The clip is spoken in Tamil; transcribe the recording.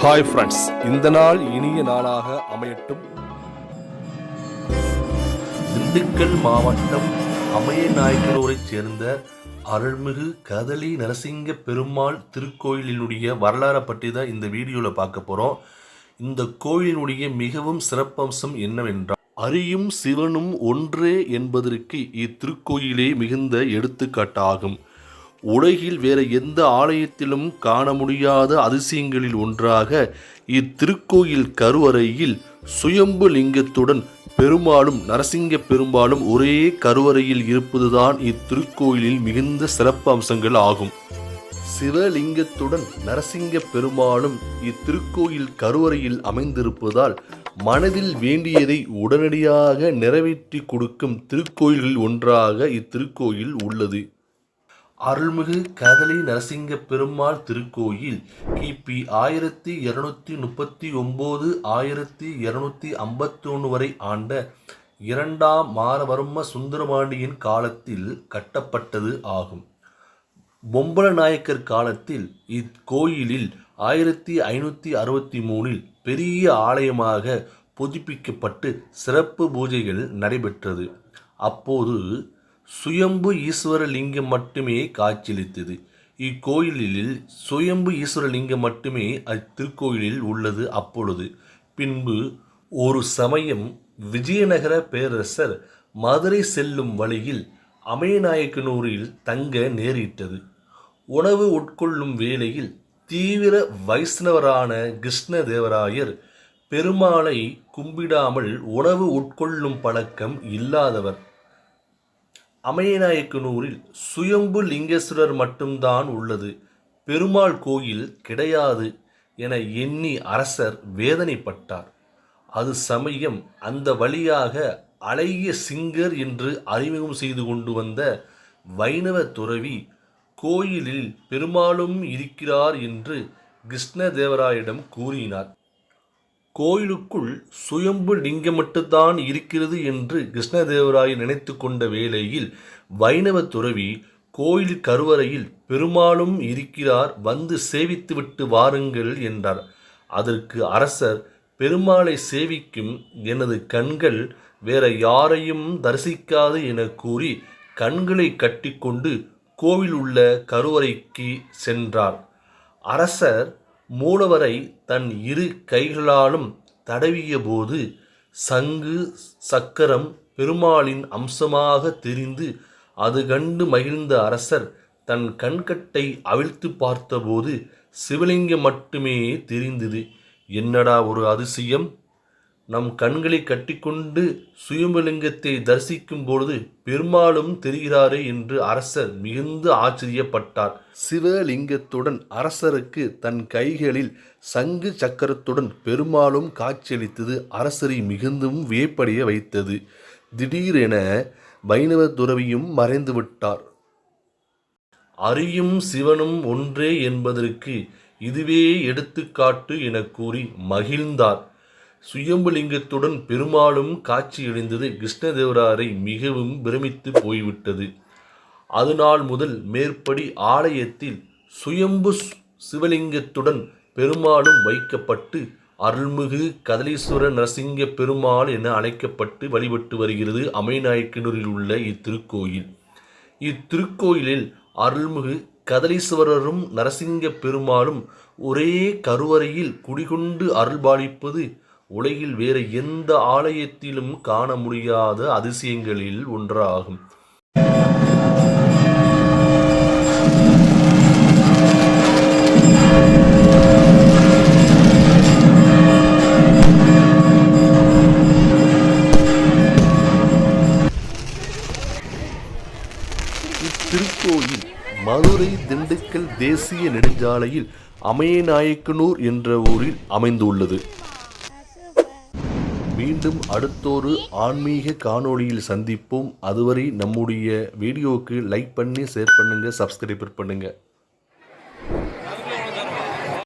ஹாய் ஃப்ரெண்ட்ஸ், இந்த நாள் இனிய நாளாக அமையட்டும். திண்டுக்கல் மாவட்டம் அமயநாயக்கனூரைச் சேர்ந்த அருள்மிகு கதலி நரசிங்க பெருமாள் திருக்கோயிலினுடைய வரலாறை பற்றி தான் இந்த வீடியோவில் பார்க்க போகிறோம். இந்த கோயிலினுடைய மிகவும் சிறப்பம்சம் என்னவென்றால், அரியும் சிவனும் ஒன்றே என்பதற்கு இத்திருக்கோயிலே மிகுந்த எடுத்துக்காட்டாகும். உலகில் வேற எந்த ஆலயத்திலும் காண முடியாத அதிசயங்களில் ஒன்றாக இத்திருக்கோயில் கருவறையில் சுயம்பு லிங்கத்துடன் பெருமாளும் நரசிங்க பெருமாளும் ஒரே கருவறையில் இருப்பதுதான் இத்திருக்கோயிலில் மிகுந்த சிறப்பு அம்சங்கள் ஆகும். சிவலிங்கத்துடன் நரசிங்க பெருமாளும் இத்திருக்கோயில் கருவறையில் அமைந்திருப்பதால் மனதில் வேண்டியதை உடனடியாக நிறைவேற்றி கொடுக்கும் திருக்கோயில்களில் ஒன்றாக இத்திருக்கோயில் உள்ளது. அருள்மிகு கதலி நரசிங்க பெருமாள் திருக்கோயில் கிபி 1239 1251 வரை ஆண்ட 2ஆம் மாரவர்ம சுந்தரபாண்டியன் காலத்தில் கட்டப்பட்டது ஆகும். பொம்பல நாயக்கர் காலத்தில் இக்கோயிலில் 1563 பெரிய ஆலயமாக புதுப்பிக்கப்பட்டு சிறப்பு பூஜைகள் நடைபெற்றது. அப்போது சுயம்பு ஈஸ்வர லிங்கம் மட்டுமே காட்சியளித்தது. இக்கோயிலில் சுயம்பு ஈஸ்வர லிங்கம் மட்டுமே அத்திருக்கோயிலில் உள்ளது. அப்பொழுது பின்பு ஒரு சமயம் விஜயநகர பேரரசர் மதுரை செல்லும் வழியில் அமயநாயக்கனூரில் தங்க நேரிட்டது. உணவு உட்கொள்ளும் வேளையில் தீவிர வைஷ்ணவரான கிருஷ்ணதேவராயர் பெருமாளை கும்பிடாமல் உணவு உட்கொள்ளும் பழக்கம் இல்லாதவர். அமயநாயக்கனூரில் சுயம்பு லிங்கேஸ்வரர் மட்டும்தான் உள்ளது, பெருமாள் கோயில் கிடையாது என எண்ணி அரசர் வேதனைப்பட்டார். அது சமயம் அந்த வழியாக அழகிய சிங்கர் என்று அறிமுகம் செய்து கொண்டு வந்த வைணவ துறவி கோயிலில் பெருமாளும் இருக்கிறார் என்று கிருஷ்ணதேவராயிடம் கூறினார். கோயிலுக்குள் சுயம்பு லிங்கம் மட்டும்தான் இருக்கிறது என்று கிருஷ்ணதேவராயர் நினைத்து கொண்ட வேளையில் வைணவ துறவி கோயில் கருவறையில் பெருமாளும் இருக்கிறார், வந்து சேவித்துவிட்டு வாருங்கள் என்றார். அதற்கு அரசர், பெருமாளை சேவிக்கும் எனது கண்கள் வேற யாரையும் தரிசிக்காது என கூறி கண்களை கட்டிக்கொண்டு கோவில் உள்ள கருவறைக்கு சென்றார். அரசர் மூலவரை தன் இரு கைகளாலும் தடவிய போது சங்கு சக்கரம் பெருமாளின் அம்சமாக தெரிந்து அது கண்டு மகிழ்ந்த அரசர் தன் கண்கட்டை அவிழ்த்து பார்த்தபோது சிவலிங்கம் மட்டுமே தெரிந்தது. என்னடா ஒரு அதிசயம்! நம் கண்களை கட்டிக்கொண்டு சுயம்புலிங்கத்தை தரிசிக்கும் பொழுது பெருமாளும் தெரிகிறாரே என்று அரசர் மிகுந்த ஆச்சரியப்பட்டார். சிவலிங்கத்துடன் அரசருக்கு தன் கைகளில் சங்கு சக்கரத்துடன் பெருமாளும் காட்சியளித்தது அரசரை மிகுந்தும் வியப்படைய வைத்தது. திடீரென வைணவ துறவியும் மறைந்து விட்டார். அரியும் சிவனும் ஒன்றே என்பதற்கு இதுவே எடுத்துக்காட்டு என கூறி மகிழ்ந்தார். சுயம்புலிங்கத்துடன் பெருமாளும் காட்சியடைந்தது கிருஷ்ணதேவராயரை மிகவும் பிரமித்து போய்விட்டது. அதுநாள் முதல் மேற்படி ஆலயத்தில் சுயம்பு சிவலிங்கத்துடன் பெருமாளும் வைக்கப்பட்டு அருள்மிகு கதலீஸ்வர நரசிங்க பெருமாள் என அழைக்கப்பட்டு வழிபட்டு வருகிறது அமயநாயக்கனூரில் உள்ள இத்திருக்கோயில். இத்திருக்கோயிலில் அருள்மிகு கதலீஸ்வரரும் நரசிங்க பெருமாளும் ஒரே கருவறையில் குடிகொண்டு அருள்பாலிப்பது உலகில் வேறு எந்த ஆலயத்திலும் காண முடியாத அதிசயங்களில் ஒன்றாகும். இத்திருக்கோயில் மதுரை திண்டுக்கல் தேசிய நெடுஞ்சாலையில் அமயநாயக்கனூர் என்ற ஊரில் அமைந்துள்ளது. மீண்டும் அடுத்தொரு ஆன்மீக காணொளியில் சந்திப்போம். அதுவரை நம்முடைய வீடியோவுக்கு லைக் பண்ணி ஷேர் பண்ணுங்க, சப்ஸ்கிரைப் பண்ணுங்க.